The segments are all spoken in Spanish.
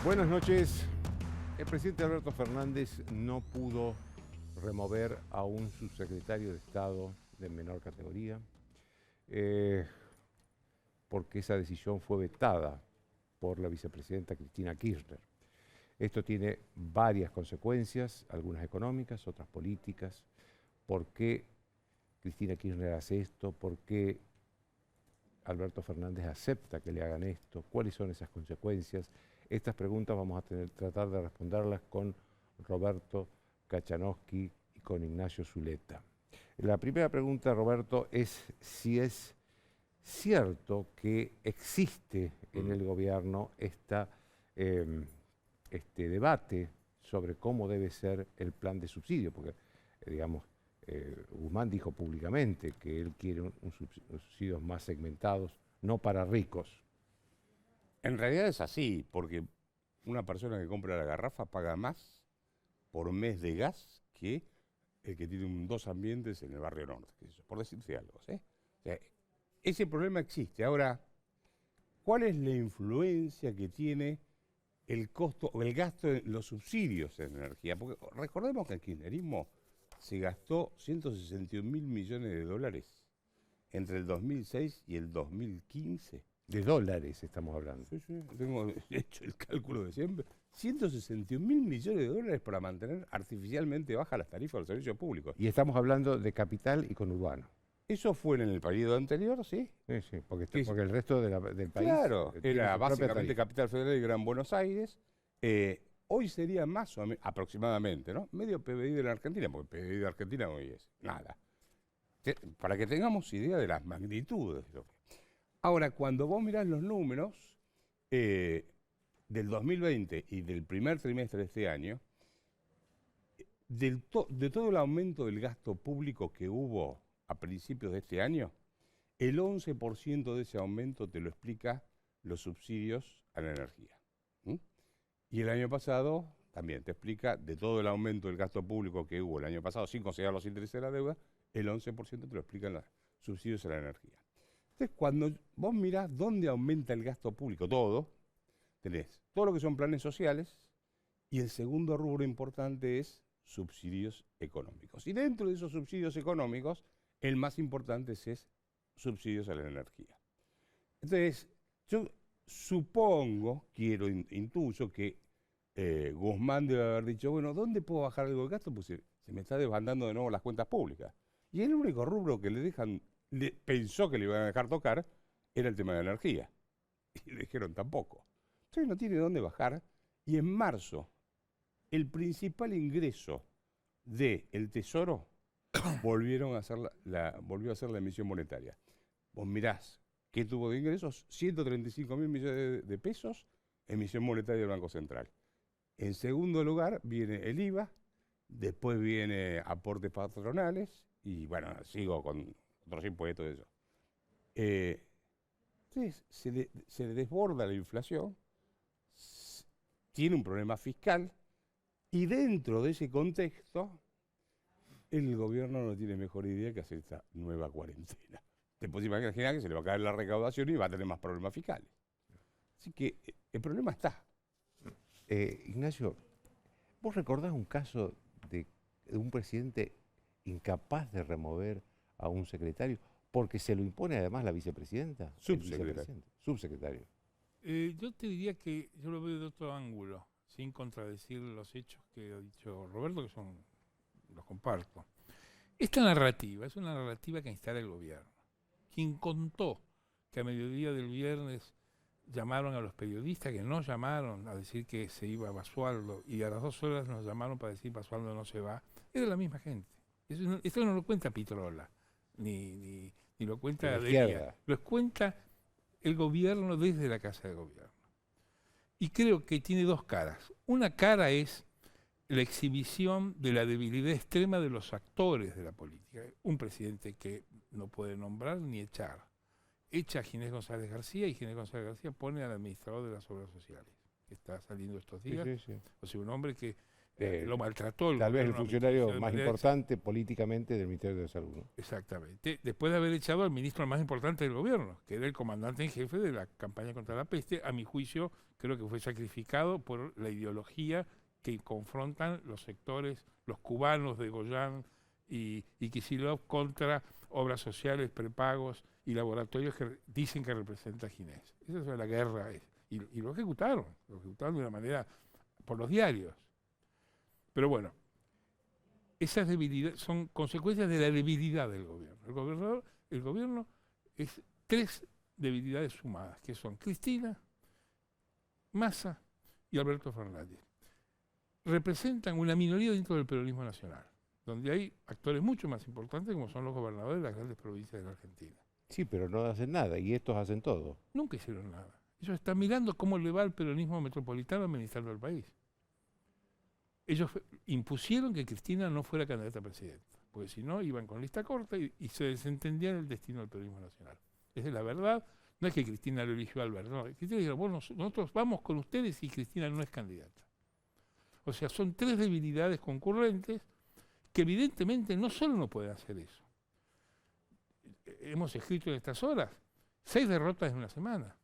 Buenas noches. El presidente Alberto Fernández no pudo remover a un subsecretario de Estado de menor categoría porque esa decisión fue vetada por la vicepresidenta Cristina Kirchner. Esto tiene varias consecuencias, algunas económicas, otras políticas. ¿Por qué Cristina Kirchner hace esto? ¿Por qué Alberto Fernández acepta que le hagan esto? ¿Cuáles son esas consecuencias? Estas preguntas vamos a tratar de responderlas con Roberto Kachanowski y con Ignacio Zuleta. La primera pregunta, Roberto, es si es cierto que existe en el gobierno este debate sobre cómo debe ser el plan de subsidio, porque, digamos, Guzmán dijo públicamente que él quiere unos subsidios más segmentados, no para ricos. En realidad es así, porque una persona que compra la garrafa paga más por mes de gas que el que tiene dos ambientes en el barrio norte, por decirte algo, ¿sí? O sea, ese problema existe. Ahora, ¿cuál es la influencia que tiene el costo o el gasto en los subsidios en energía? Porque recordemos que el kirchnerismo se gastó 161.000 millones de dólares entre el 2006 y el 2015. De dólares estamos hablando. Sí, tengo hecho el cálculo de siempre. 161.000 millones de dólares para mantener artificialmente bajas las tarifas de los servicios públicos. Y estamos hablando de capital y conurbano. Eso fue en el periodo anterior, ¿sí? Sí, porque el resto del país... Claro, era básicamente Capital Federal y Gran Buenos Aires. Hoy sería más o menos, aproximadamente, ¿no? Medio PBI de la Argentina, porque el PBI de la Argentina hoy es nada. Para que tengamos idea de las magnitudes. Ahora, cuando vos mirás los números del 2020 y del primer trimestre de este año, de todo el aumento del gasto público que hubo a principios de este año, el 11% de ese aumento te lo explica los subsidios a la energía. Y el año pasado también te explica, de todo el aumento del gasto público que hubo el año pasado, sin considerar los intereses de la deuda, el 11% te lo explican los subsidios a la energía. Entonces, cuando vos mirás dónde aumenta el gasto público, tenés todo lo que son planes sociales, y el segundo rubro importante es subsidios económicos. Y dentro de esos subsidios económicos, el más importante es subsidios a la energía. Entonces, yo supongo, intuyo que Guzmán debe haber dicho, bueno, ¿dónde puedo bajar algo de gasto? Pues se me está desbandando de nuevo las cuentas públicas. Y el único rubro que pensó que le iban a dejar tocar era el tema de la energía. Y le dijeron tampoco. Entonces no tiene dónde bajar. Y en marzo, el principal ingreso del Tesoro volvió a hacer la emisión monetaria. Vos mirás qué tuvo de ingresos, 135.000 millones de pesos, emisión monetaria del Banco Central. En segundo lugar viene el IVA, después viene aportes patronales, y bueno, sigo con otros impuestos y eso. Entonces, se le desborda la inflación, tiene un problema fiscal, y dentro de ese contexto, el gobierno no tiene mejor idea que hacer esta nueva cuarentena. Te puedes imaginar que se le va a caer la recaudación y va a tener más problemas fiscales. Así que el problema está. Ignacio, ¿vos recordás un caso de un presidente incapaz de remover a un secretario porque se lo impone además la vicepresidenta? Subsecretario. Yo te diría que yo lo veo de otro ángulo, sin contradecir los hechos que ha dicho Roberto, que los comparto. Esta narrativa es una narrativa que instala el gobierno. Quien contó que a mediodía del viernes llamaron a los periodistas, que no llamaron a decir que se iba a Basualdo, y a las 2 horas nos llamaron para decir Basualdo no se va, es de la misma gente. Esto no lo cuenta Pitrola, ni lo cuenta Delia, lo cuenta el gobierno desde la Casa de Gobierno. Y creo que tiene dos caras. Una cara es la exhibición de la debilidad extrema de los actores de la política. Un presidente que no puede nombrar ni echar. Echa a Ginés González García, y Ginés González García pone al administrador de las obras sociales, que está saliendo estos días. Sí. O sea, un hombre que lo maltrató. Tal vez el funcionario más importante políticamente del Ministerio de Salud, ¿no? Exactamente. Después de haber echado al ministro más importante del gobierno, que era el comandante en jefe de la campaña contra la peste, a mi juicio creo que fue sacrificado por la ideología que confrontan los sectores, los cubanos de Goyán y Kicillof contra obras sociales, prepagos y laboratorios que dicen que representa Ginés. Esa es la guerra. Y lo ejecutaron de una manera por los diarios. Pero bueno, esas debilidades son consecuencias de la debilidad del gobierno. El gobierno es 3 debilidades sumadas, que son Cristina, Massa y Alberto Fernández. Representan una minoría dentro del peronismo nacional, donde hay actores mucho más importantes como son los gobernadores de las grandes provincias de la Argentina. Sí, pero no hacen nada y estos hacen todo. Nunca hicieron nada. Ellos están mirando cómo le va al peronismo metropolitano administrando el país. Ellos impusieron que Cristina no fuera candidata a presidenta, porque si no iban con lista corta y se desentendían el destino del peronismo nacional. Esa es la verdad. No es que Cristina lo eligió a Alberto, no. Cristina dijo, bueno, nosotros vamos con ustedes y Cristina no es candidata. O sea, son 3 debilidades concurrentes que evidentemente no solo no pueden hacer eso. Hemos escrito en estas horas 6 derrotas en una semana.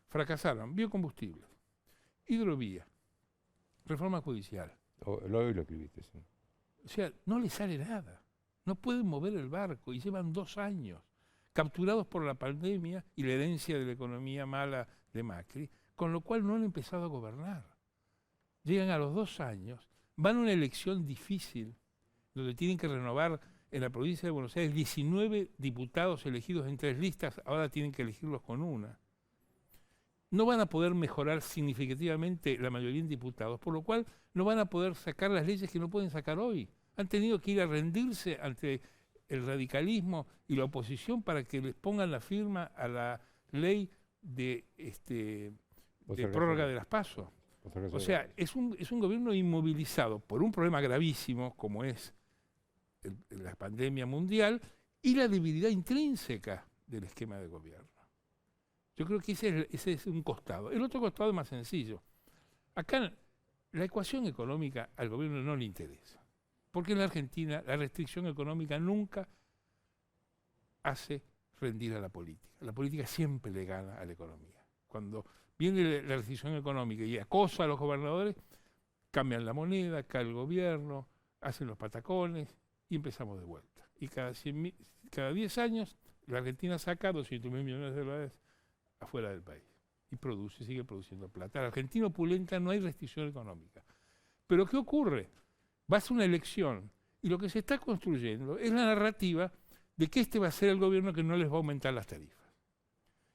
Fracasaron biocombustibles, hidrovía, reforma judicial. Lo escribiste, sí. O sea, no les sale nada. No pueden mover el barco y llevan 2 años capturados por la pandemia y la herencia de la economía mala de Macri, con lo cual no han empezado a gobernar. Llegan a los 2 años, van a una elección difícil, donde tienen que renovar en la provincia de Buenos Aires 19 diputados elegidos en 3 listas, ahora tienen que elegirlos con una. No van a poder mejorar significativamente la mayoría de diputados, por lo cual no van a poder sacar las leyes que no pueden sacar hoy. Han tenido que ir a rendirse ante el radicalismo y la oposición para que les pongan la firma a la ley de prórroga de las PASO. O sea, es un gobierno inmovilizado por un problema gravísimo como es la pandemia mundial y la debilidad intrínseca del esquema de gobierno. Yo creo que ese es un costado. El otro costado es más sencillo. Acá la ecuación económica al gobierno no le interesa. Porque en la Argentina la restricción económica nunca hace rendir a la política. La política siempre le gana a la economía. Cuando viene la restricción económica y acosa a los gobernadores, cambian la moneda, cae el gobierno, hacen los patacones y empezamos de vuelta. Y cada 10 años la Argentina saca 200.000 millones de dólares afuera del país y sigue produciendo plata. Al argentino opulenta no hay restricción económica. Pero ¿qué ocurre? Va a ser una elección y lo que se está construyendo es la narrativa de que este va a ser el gobierno que no les va a aumentar las tarifas.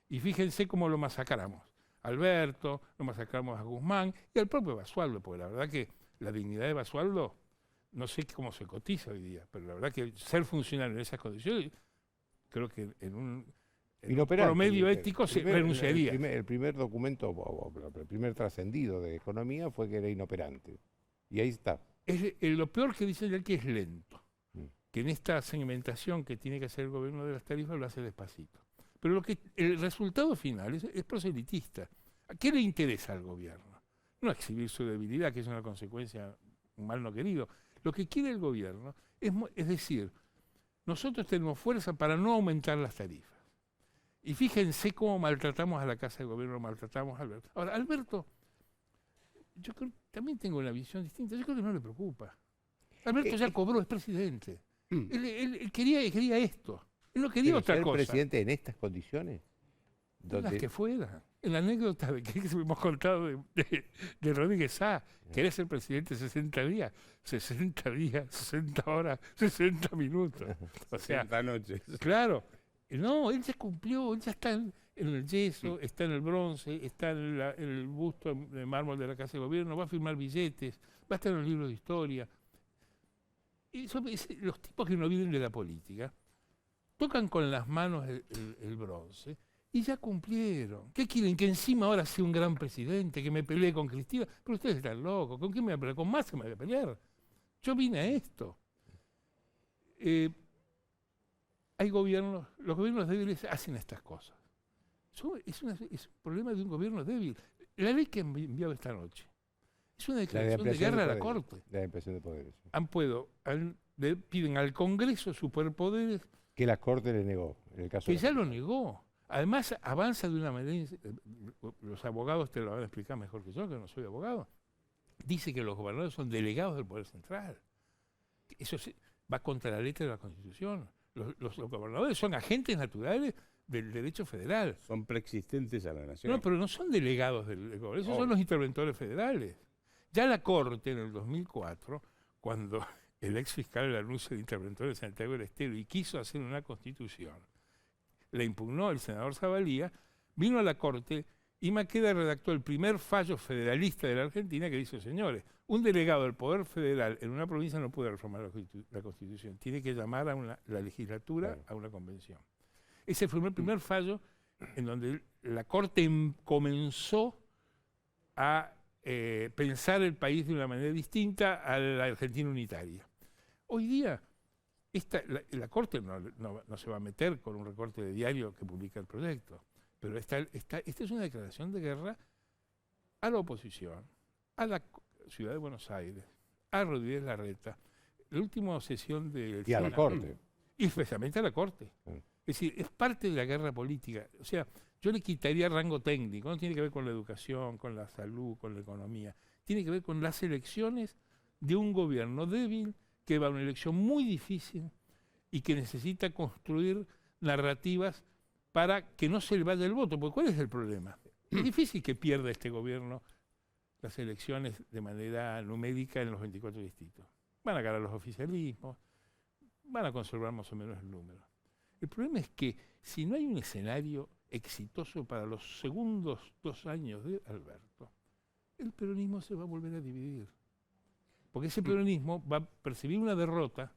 Y fíjense cómo lo masacramos. Alberto, lo masacramos a Guzmán y al propio Basualdo, porque la verdad que la dignidad de Basualdo, no sé cómo se cotiza hoy día, pero la verdad que ser funcionario en esas condiciones, creo que en un promedio ético se renunciaría. El primer documento, el primer trascendido de economía fue que era inoperante. Y ahí está. Lo peor que dice él que es lento. Que en esta segmentación que tiene que hacer el gobierno de las tarifas lo hace despacito. Pero el resultado final es proselitista. ¿A qué le interesa al gobierno? No exhibir su debilidad, que es una consecuencia, un mal no querido. Lo que quiere el gobierno es decir, nosotros tenemos fuerza para no aumentar las tarifas. Y fíjense cómo maltratamos a la Casa de Gobierno, maltratamos a Alberto. Ahora, Alberto, yo creo, también tengo una visión distinta. Yo creo que no le preocupa. Alberto ya cobró, es presidente. Él quería esto. Él no quería otra cosa. ¿Ser presidente en estas condiciones? Las que fuera. En la anécdota que hemos contado de Rodríguez Sá, quería ser presidente 60 días, 60 horas, 60 minutos. O sea, 60 noches. Claro. No, él ya cumplió, él ya está en el yeso, está en el bronce, está en el busto de mármol de la Casa de Gobierno, va a firmar billetes, va a estar en los libros de historia. Y los tipos que no viven de la política tocan con las manos el bronce y ya cumplieron. ¿Qué quieren? Que encima ahora sea un gran presidente, que me pelee con Cristina. Pero ustedes están locos. ¿Con quién me voy a pelear? Con Massa me voy a pelear. Yo vine a esto. Hay gobiernos, los gobiernos débiles hacen estas cosas. Es un problema de un gobierno débil. La ley que enviado esta noche Es una declaración de guerra a la Corte. La ampliación de poderes. Piden al Congreso superpoderes. Que la Corte le negó, en el caso que ya lo negó. Además, avanza de una manera, los abogados te lo van a explicar mejor que yo, que no soy abogado. Dice que los gobernadores son delegados del Poder Central. Eso va contra la letra de la Constitución. Los gobernadores son agentes naturales del derecho federal. Son preexistentes a la nación. No, pero no son delegados del gobierno, esos son los interventores federales. Ya la Corte, en el 2004, cuando el ex fiscal anuncio de interventor de Santiago del Estero y quiso hacer una constitución, la impugnó el senador Zavalía, vino a la Corte y Maqueda redactó el primer fallo federalista de la Argentina que dice, señores, un delegado del Poder Federal en una provincia no puede reformar la Constitución, tiene que llamar a la legislatura a una convención. Ese fue el primer fallo en donde la Corte comenzó a pensar el país de una manera distinta a la Argentina unitaria. Hoy día, la Corte no se va a meter con un recorte de diario que publica el proyecto, pero esta es una declaración de guerra a la oposición, a la Ciudad de Buenos Aires, a Rodríguez Larreta, la última sesión del y a la Corte. Y especialmente a la Corte. Es decir, es parte de la guerra política. O sea, yo le quitaría rango técnico, no tiene que ver con la educación, con la salud, con la economía. Tiene que ver con las elecciones de un gobierno débil que va a una elección muy difícil y que necesita construir narrativas para que no se le vaya el voto. Porque ¿cuál es el problema? Es difícil que pierda este gobierno las elecciones de manera numérica en los 24 distritos. Van a ganar los oficialismos, van a conservar más o menos el número. El problema es que si no hay un escenario exitoso para los segundos 2 años de Alberto, el peronismo se va a volver a dividir. Porque ese peronismo va a percibir una derrota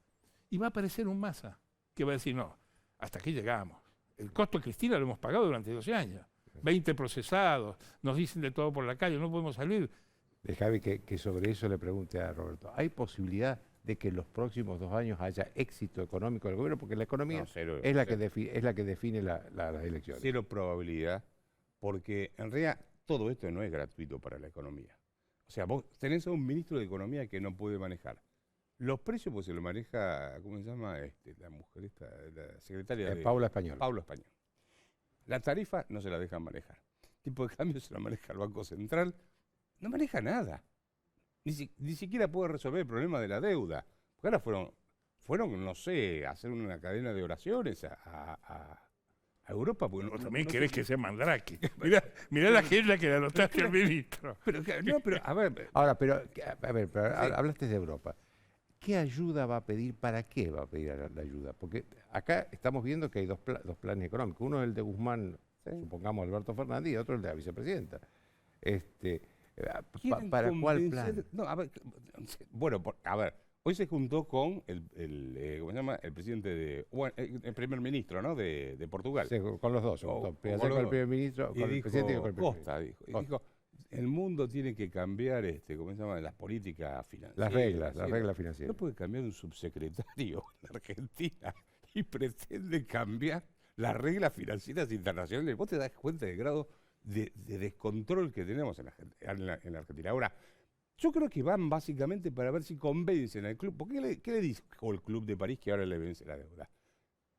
y va a aparecer un Massa que va a decir, no, hasta aquí llegamos. El costo de Cristina lo hemos pagado durante 12 años. 20 procesados, nos dicen de todo por la calle, no podemos salir. Déjame que sobre eso le pregunte a Roberto. ¿Hay posibilidad de que en los próximos 2 años haya éxito económico del gobierno? Porque la economía es la que define las elecciones. Cero probabilidad, porque en realidad todo esto no es gratuito para la economía. O sea, vos tenés a un ministro de Economía que no puede manejar los precios, pues se lo maneja, ¿cómo se llama? La mujer esta, la secretaria de... Paula Español. Paula Español. La tarifa no se la dejan manejar. El tipo de cambio se la maneja el Banco Central. No maneja nada. Ni siquiera puede resolver el problema de la deuda. Porque ahora fueron, no sé, a hacer una cadena de oraciones a Europa. Porque vos también querés que sea Mandrake. Mirá la agenda que le anotaste al ministro. Hablaste de Europa. ¿Qué ayuda va a pedir? ¿Para qué va a pedir la ayuda? Porque acá estamos viendo que hay dos planes económicos. Uno es el de Guzmán, supongamos Alberto Fernández, y otro el de la vicepresidenta. ¿Para cuál plan? No, hoy se juntó con ¿cómo se llama? El presidente el primer ministro, ¿no? de Portugal. Sí, con los dos. Con el primer ministro, con el presidente y con el primer ministro. Dijo, el mundo tiene que cambiar, ¿cómo se llama? Las políticas financieras. Las reglas financieras. No puede cambiar un subsecretario en Argentina y pretende cambiar las reglas financieras internacionales. Vos te das cuenta del grado de descontrol que tenemos en la Argentina. Ahora, yo creo que van básicamente para ver si convencen al club. Porque ¿qué le dijo el Club de París que ahora le vence la deuda?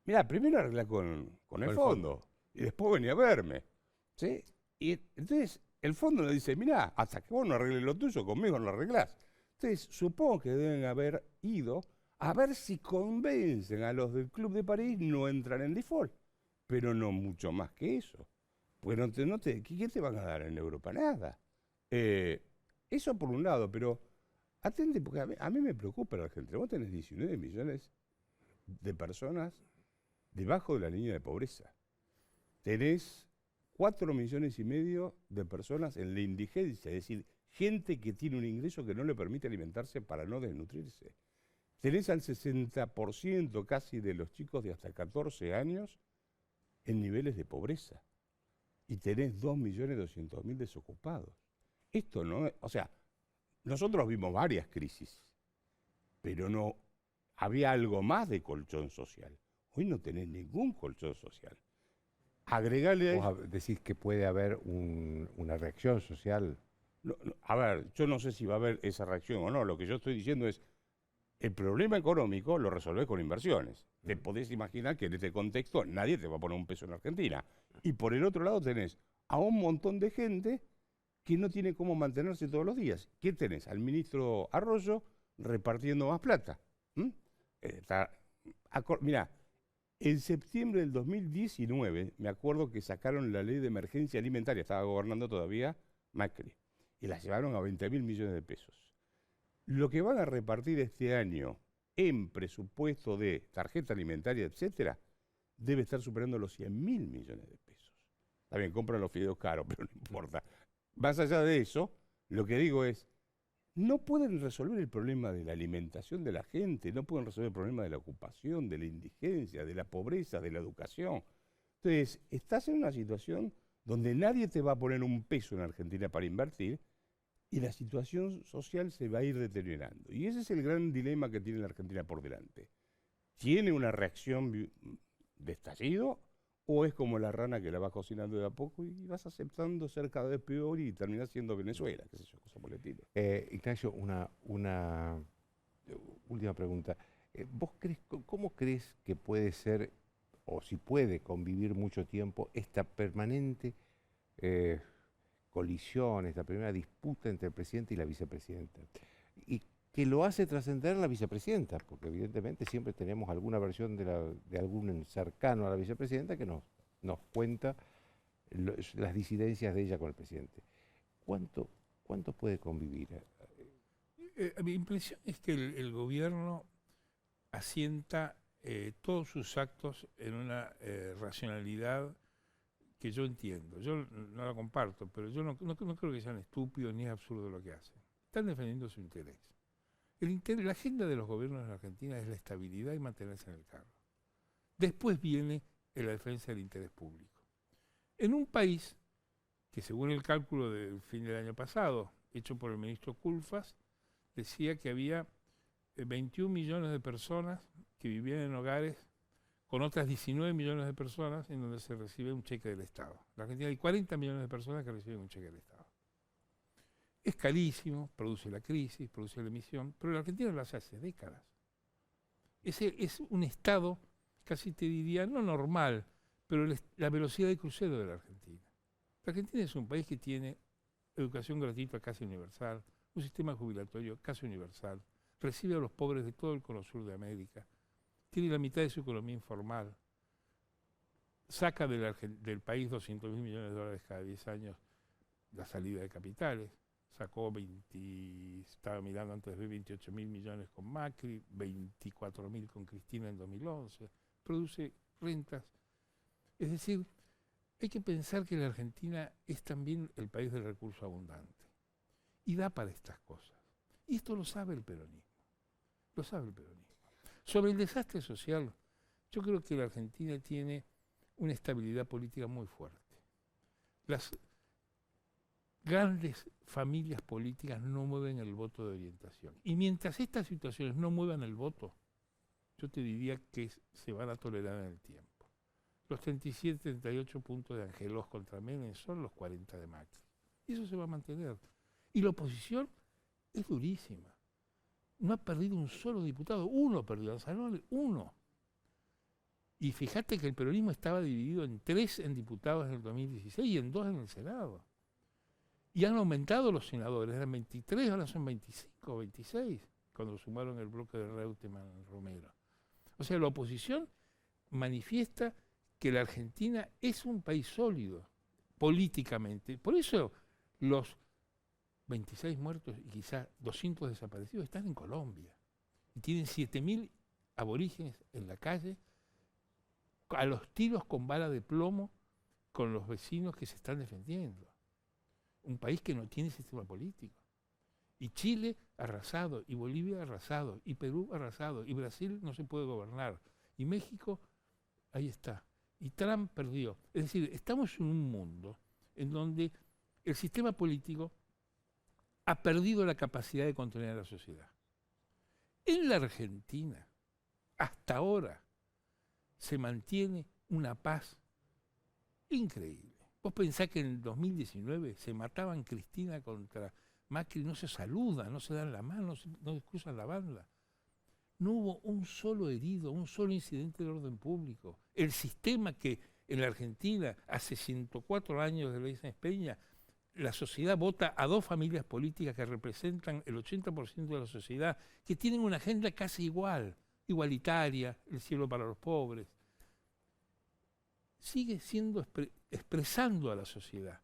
Mirá, primero arregla con el fondo y después venía a verme. ¿Sí? Y entonces el fondo le dice, mirá, hasta que vos no arregles lo tuyo, conmigo no lo arreglás. Entonces supongo que deben haber ido a ver si convencen a los del Club de París, no entran en default. Pero no mucho más que eso. Pues ¿qué te van a dar en Europa? Nada. Eso por un lado, pero atente, porque a mí me preocupa la Argentina. Vos tenés 19 millones de personas debajo de la línea de pobreza. Tenés 4,5 millones de personas en la indigencia, es decir, gente que tiene un ingreso que no le permite alimentarse para no desnutrirse. Tenés al 60% casi de los chicos de hasta 14 años en niveles de pobreza. Y tenés 2.200.000 desocupados. Esto no es, o sea, nosotros vimos varias crisis, pero no había algo más de colchón social. Hoy no tenés ningún colchón social. Agregale... ¿Vos decís que puede haber una reacción social A ver, yo no sé si va a haber esa reacción o no. Lo que yo estoy diciendo es, el problema económico lo resolvés con inversiones. Te podés imaginar que en este contexto nadie te va a poner un peso en Argentina. Y por el otro lado tenés a un montón de gente que no tiene cómo mantenerse todos los días. ¿Qué tenés? Al ministro Arroyo repartiendo más plata. Mirá, en septiembre del 2019, me acuerdo que sacaron la ley de emergencia alimentaria, estaba gobernando todavía Macri, y la llevaron a 20.000 millones de pesos. Lo que van a repartir este año en presupuesto de tarjeta alimentaria, etcétera, debe estar superando los 100.000 millones de pesos. Está bien, compran los fideos caros, pero no importa. Más allá de eso, lo que digo es, no pueden resolver el problema de la alimentación de la gente, no pueden resolver el problema de la ocupación, de la indigencia, de la pobreza, de la educación. Entonces, estás en una situación donde nadie te va a poner un peso en Argentina para invertir y la situación social se va a ir deteriorando. Y ese es el gran dilema que tiene la Argentina por delante. ¿Tiene una reacción de estallido o es como la rana que la vas cocinando de a poco y vas aceptando ser cada vez peor y terminás siendo Venezuela, qué sé yo, cosa por el estilo? Ignacio, una última pregunta. ¿Cómo crees que puede ser, o si puede convivir mucho tiempo, esta permanente colisión, esta primera disputa entre el presidente y la vicepresidenta? Y que lo hace trascender la vicepresidenta, porque evidentemente siempre tenemos alguna versión de algún cercano a la vicepresidenta que nos cuenta las disidencias de ella con el presidente. ¿Cuánto puede convivir? Mi impresión es que el gobierno asienta todos sus actos en una racionalidad que yo entiendo. Yo no la comparto, pero yo no creo que sean estúpidos ni es absurdo lo que hacen. Están defendiendo su interés. La agenda de los gobiernos en Argentina es la estabilidad y mantenerse en el cargo. Después viene la defensa del interés público. En un país que, según el cálculo del fin del año pasado, hecho por el ministro Culfas, decía que había 21 millones de personas que vivían en hogares con otras 19 millones de personas en donde se recibe un cheque del Estado. En la Argentina hay 40 millones de personas que reciben un cheque del Estado. Es carísimo, produce la crisis, produce la emisión, pero la Argentina lo hace décadas. Es un Estado, casi te diría, no normal, pero la velocidad de crucero de la Argentina. La Argentina es un país que tiene educación gratuita casi universal, un sistema jubilatorio casi universal, recibe a los pobres de todo el cono sur de América, tiene la mitad de su economía informal, saca del país 200.000 millones de dólares cada 10 años la salida de capitales, sacó estaba mirando antes de 28.000 millones con Macri, 24.000 con Cristina en 2011, produce rentas. Es decir, hay que pensar que la Argentina es también el país del recurso abundante y da para estas cosas. Y esto lo sabe el peronismo, lo sabe el peronismo. Sobre el desastre social, yo creo que la Argentina tiene una estabilidad política muy fuerte. Las grandes familias políticas no mueven el voto de orientación. Y mientras estas situaciones no muevan el voto, yo te diría que se van a tolerar en el tiempo. Los 37, 38 puntos de Angelós contra Menem son los 40 de Macri. Y eso se va a mantener. Y la oposición es durísima. No ha perdido un solo diputado. Uno perdió, uno. Y fíjate que el peronismo estaba dividido en 3 en diputados en el 2016 y en 2 en el Senado. Y han aumentado los senadores, eran 23, ahora son 25 o 26, cuando sumaron el bloque de Reutemann Romero. O sea, la oposición manifiesta que la Argentina es un país sólido, políticamente. Por eso los 26 muertos y quizás 200 desaparecidos están en Colombia. Y tienen 7.000 aborígenes en la calle, a los tiros con bala de plomo, con los vecinos que se están defendiendo. Un país que no tiene sistema político. Y Chile arrasado, y Bolivia arrasado, y Perú arrasado, y Brasil no se puede gobernar. Y México, ahí está. Y Trump perdió. Es decir, estamos en un mundo en donde el sistema político ha perdido la capacidad de contener a la sociedad. En la Argentina, hasta ahora, se mantiene una paz increíble. Vos pensás que en el 2019 se mataban Cristina contra Macri, no se saludan, no se dan la mano, no se cruzan la banda. No hubo un solo herido, un solo incidente de orden público. El sistema que en la Argentina, hace 104 años de Ley Sáenz Peña, la sociedad vota a 2 familias políticas que representan el 80% de la sociedad, que tienen una agenda casi igual, igualitaria, el cielo para los pobres. Sigue siendo expresando a la sociedad,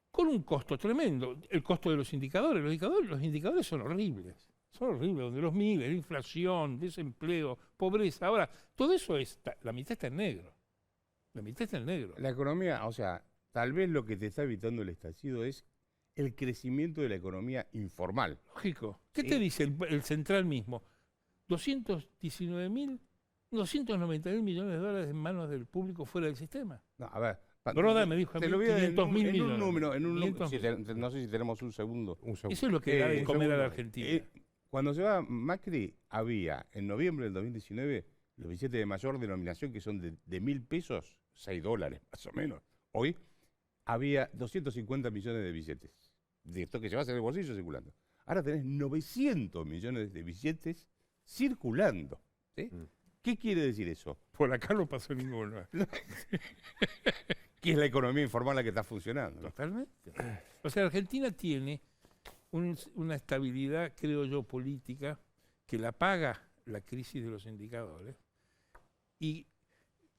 con un costo tremendo, el costo de los indicadores. Los indicadores son horribles, donde los miles, inflación, desempleo, pobreza. Ahora, todo eso la mitad está en negro. La economía, o sea, tal vez lo que te está evitando el estallido es el crecimiento de la economía informal. Lógico. ¿Qué te dice el Central mismo? 290.000 millones de dólares en manos del público fuera del sistema. No, a ver. Broda me dijo a mí 500.000 millones. Un número, no sé si tenemos un segundo. Eso es lo que da de comer a la Argentina. Cuando se va Macri, había en noviembre del 2019 los billetes de mayor denominación que son de 1.000 pesos, $6 más o menos. Hoy había 250 millones de billetes. De esto que llevas en el bolsillo circulando. Ahora tenés 900 millones de billetes circulando. ¿Sí? ¿Qué quiere decir eso? Por acá no pasó ninguno. Que es la economía informal la que está funcionando. Totalmente. O sea, Argentina tiene una estabilidad, creo yo, política, que la paga la crisis de los indicadores. Y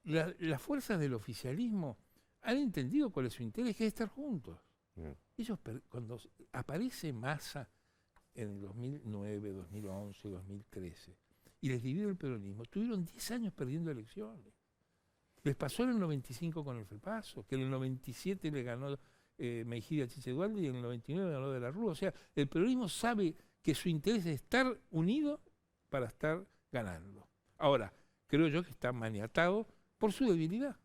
las fuerzas del oficialismo han entendido cuál es su interés, que es estar juntos. Ellos, cuando aparece Massa en el 2009, 2011, 2013, y les dividió el peronismo, tuvieron 10 años perdiendo elecciones. Les pasó en el 95 con el FEPASO, que en el 97 le ganó Mejía Chiche Dualde y en el 99 ganó De la Rúa. O sea, el peronismo sabe que su interés es estar unido para estar ganando. Ahora, creo yo que está maniatado por su debilidad.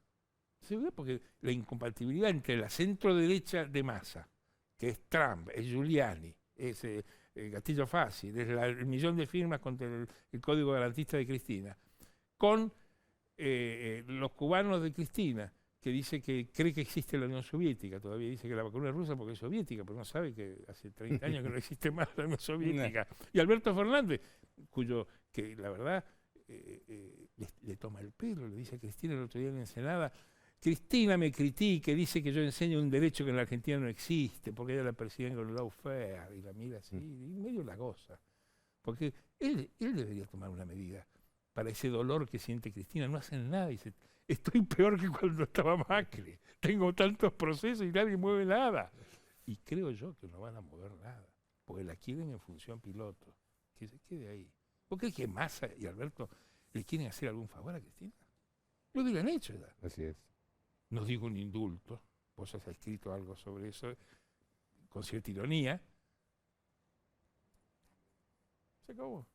Porque la incompatibilidad entre la centro-derecha de Massa, que es Trump, es Giuliani, es Gatillo Fácil, es el millón de firmas contra el Código Garantista de Cristina, con los cubanos de Cristina, que dice que cree que existe la Unión Soviética, todavía dice que la vacuna es rusa porque es soviética, pero no sabe que hace 30 años que no existe más la Unión Soviética. Y Alberto Fernández, que la verdad le toma el pelo, le dice a Cristina el otro día en Ensenada, Cristina me critica, dice que yo enseño un derecho que en la Argentina no existe, porque ella la persiguen con el lawfare, y la mira así, y medio la goza. Porque él debería tomar una medida para ese dolor que siente Cristina. No hacen nada, dice, estoy peor que cuando estaba Macri, tengo tantos procesos y nadie mueve nada. Y creo yo que no van a mover nada, porque la quieren en función piloto, que se quede ahí. ¿Vos crees que Massa y Alberto le quieren hacer algún favor a Cristina? Lo hubieran hecho ya. Así es. No digo un indulto, vos has escrito algo sobre eso con cierta ironía. Se acabó.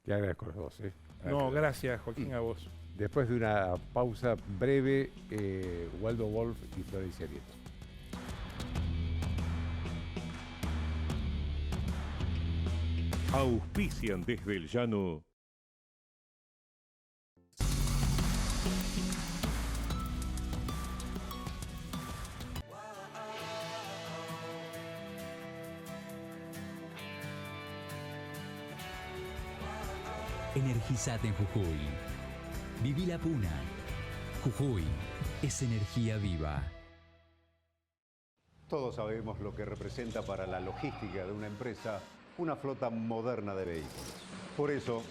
Te agradezco a los dos. No, gracias, Joaquín, a vos. Después de una pausa breve, Waldo Wolf y Florencia Nieto. Auspician desde el llano. Energizate en Jujuy. Viví la Puna. Jujuy es energía viva. Todos sabemos lo que representa para la logística de una empresa una flota moderna de vehículos. Por eso,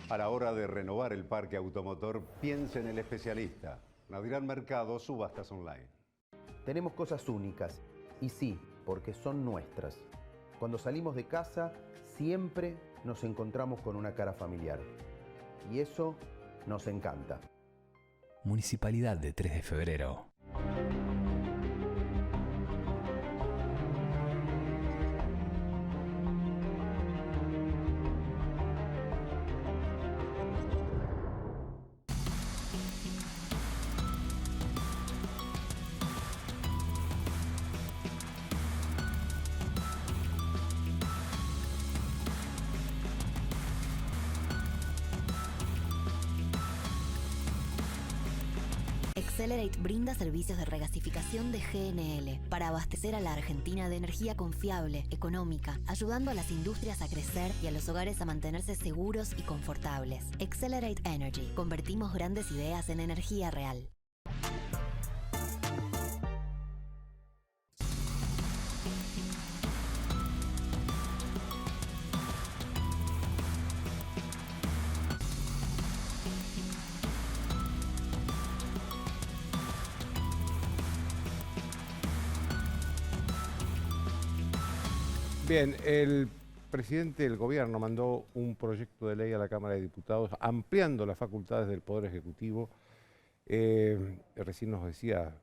a la hora de renovar el parque automotor, piense en el especialista. Nadirán Mercado, subastas online. Tenemos cosas únicas, y sí, porque son nuestras. Cuando salimos de casa, siempre nos encontramos con una cara familiar. Y eso nos encanta. Municipalidad de 3 de Febrero. Excelerate brinda servicios de regasificación de GNL para abastecer a la Argentina de energía confiable, económica, ayudando a las industrias a crecer y a los hogares a mantenerse seguros y confortables. Excelerate Energy. Convertimos grandes ideas en energía real. Bien, el presidente del gobierno mandó un proyecto de ley a la Cámara de Diputados ampliando las facultades del Poder Ejecutivo. Recién nos decía,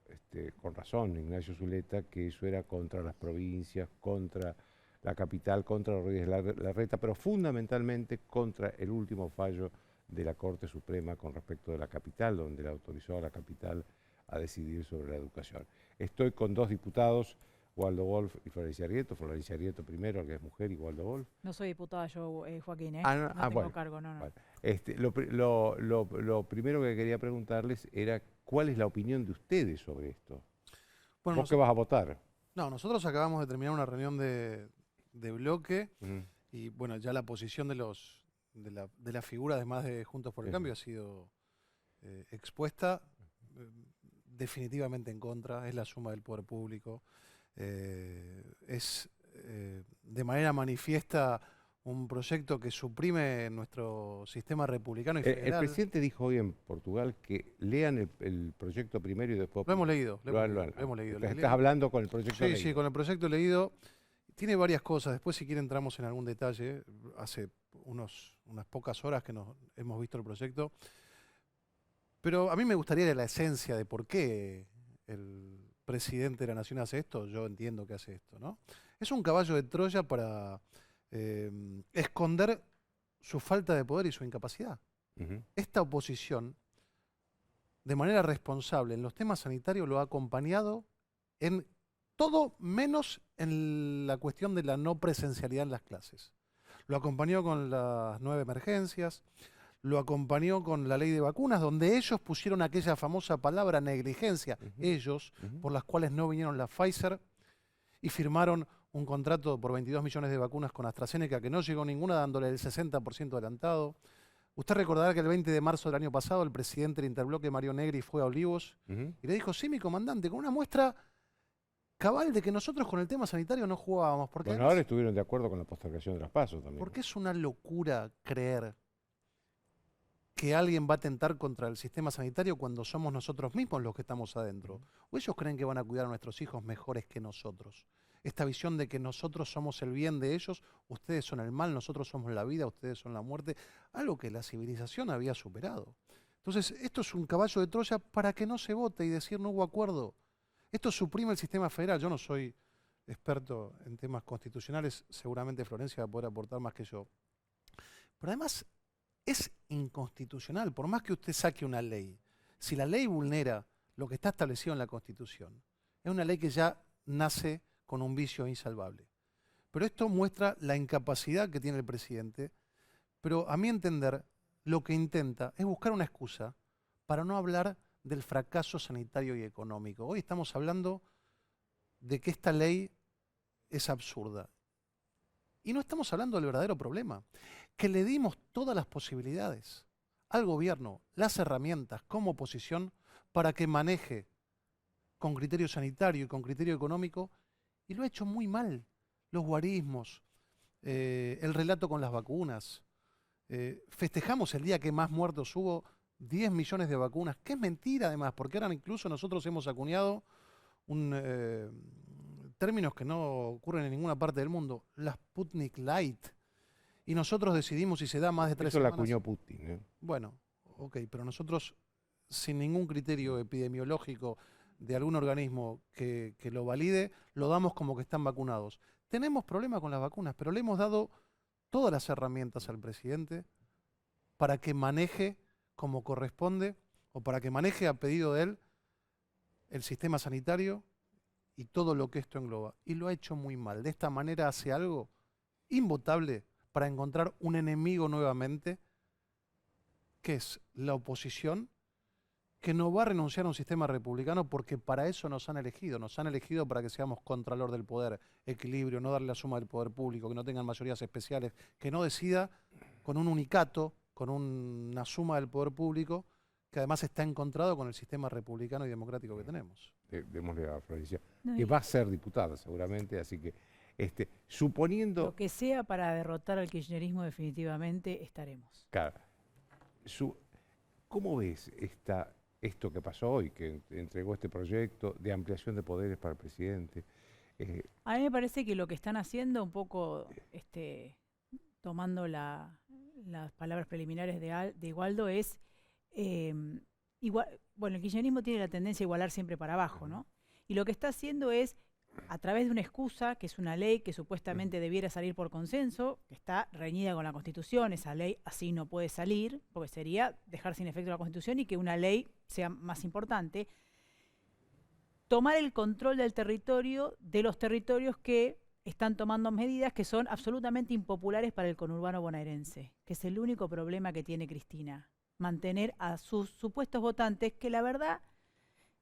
con razón, Ignacio Zuleta, que eso era contra las provincias, contra la capital, contra los Reyes de la Reta, pero fundamentalmente contra el último fallo de la Corte Suprema con respecto de la capital, donde le autorizó a la capital a decidir sobre la educación. Estoy con dos diputados, Waldo Wolf y Florencia Arrieto. Florencia Arrieto primero, que es mujer, y Waldo Wolf. No soy diputada yo, Joaquín, ¿eh? No tengo bueno, cargo, no. Bueno. Lo primero que quería preguntarles era cuál es la opinión de ustedes sobre esto. Bueno, ¿Vos qué vas a votar? No, nosotros acabamos de terminar una reunión de bloque y bueno, ya la posición de la figura, además de Juntos por el Cambio, ha sido expuesta definitivamente en contra. Es la suma del poder público. Es de manera manifiesta un proyecto que suprime nuestro sistema republicano y federal. El presidente dijo hoy en Portugal que lean el proyecto primero y después... Lo hemos leído. Lo hemos leído. ¿Estás hablando con el proyecto leído? Sí, con el proyecto leído. Tiene varias cosas. Después, si quieren, entramos en algún detalle. Hace unas pocas horas que hemos visto el proyecto. Pero a mí me gustaría la esencia de por qué el presidente de la Nación hace esto. Yo entiendo que hace esto, ¿no? Es un caballo de Troya para esconder su falta de poder y su incapacidad. Esta oposición, de manera responsable en los temas sanitarios, lo ha acompañado en todo menos en la cuestión de la no presencialidad en las clases. Lo acompañó con las 9 emergencias, lo acompañó con la ley de vacunas, donde ellos pusieron aquella famosa palabra negligencia, ellos, por las cuales no vinieron la Pfizer y firmaron un contrato por 22 millones de vacunas con AstraZeneca, que no llegó ninguna, dándole el 60% adelantado. Usted recordará que el 20 de marzo del año pasado el presidente del Interbloque, Mario Negri, fue a Olivos y le dijo, sí, mi comandante, con una muestra cabal de que nosotros con el tema sanitario no jugábamos. Porque bueno, ahora estuvieron de acuerdo con la postergación de los pasos también. Porque es una locura creer que alguien va a atentar contra el sistema sanitario cuando somos nosotros mismos los que estamos adentro. ¿O ellos creen que van a cuidar a nuestros hijos mejores que nosotros? Esta visión de que nosotros somos el bien de ellos, ustedes son el mal, nosotros somos la vida, ustedes son la muerte, algo que la civilización había superado. Entonces, esto es un caballo de Troya para que no se vote y decir no hubo acuerdo. Esto suprime el sistema federal. Yo no soy experto en temas constitucionales, seguramente Florencia va a poder aportar más que yo. Pero además es inconstitucional, por más que usted saque una ley. Si la ley vulnera lo que está establecido en la Constitución, es una ley que ya nace con un vicio insalvable. Pero esto muestra la incapacidad que tiene el presidente, pero a mi entender lo que intenta es buscar una excusa para no hablar del fracaso sanitario y económico. Hoy estamos hablando de que esta ley es absurda. Y no estamos hablando del verdadero problema, que le dimos todas las posibilidades al gobierno, las herramientas como oposición para que maneje con criterio sanitario y con criterio económico, y lo ha hecho muy mal. Los guarismos, el relato con las vacunas. Festejamos el día que más muertos hubo, 10 millones de vacunas, que es mentira además, porque ahora incluso nosotros hemos acuñado términos que no ocurren en ninguna parte del mundo, la Sputnik Light, y nosotros decidimos si se da más de 3 semanas. Eso la acuñó Putin. Bueno, ok, pero nosotros, sin ningún criterio epidemiológico de algún organismo que lo valide, lo damos como que están vacunados. Tenemos problemas con las vacunas, pero le hemos dado todas las herramientas al presidente para que maneje como corresponde, o para que maneje a pedido de él el sistema sanitario y todo lo que esto engloba. Y lo ha hecho muy mal. De esta manera hace algo invotable para encontrar un enemigo nuevamente, que es la oposición, que no va a renunciar a un sistema republicano porque para eso nos han elegido para que seamos contralor del poder, equilibrio, no darle la suma del poder público, que no tengan mayorías especiales, que no decida con un unicato, con una suma del poder público, que además está encontrado con el sistema republicano y democrático que tenemos. Démosle a Florencia, que va a ser diputada seguramente, así que suponiendo... Lo que sea para derrotar al kirchnerismo definitivamente estaremos. Claro. ¿Cómo ves esto que pasó hoy, que entregó este proyecto de ampliación de poderes para el presidente? A mí me parece que lo que están haciendo, un poco tomando las palabras preliminares de Igualdo, es... bueno, el kirchnerismo tiene la tendencia a igualar siempre para abajo, ¿no? Y lo que está haciendo es, a través de una excusa, que es una ley que supuestamente debiera salir por consenso, que está reñida con la Constitución, esa ley así no puede salir, porque sería dejar sin efecto la Constitución y que una ley sea más importante, tomar el control del territorio, de los territorios que están tomando medidas que son absolutamente impopulares para el conurbano bonaerense, que es el único problema que tiene Cristina. Mantener a sus supuestos votantes, que la verdad,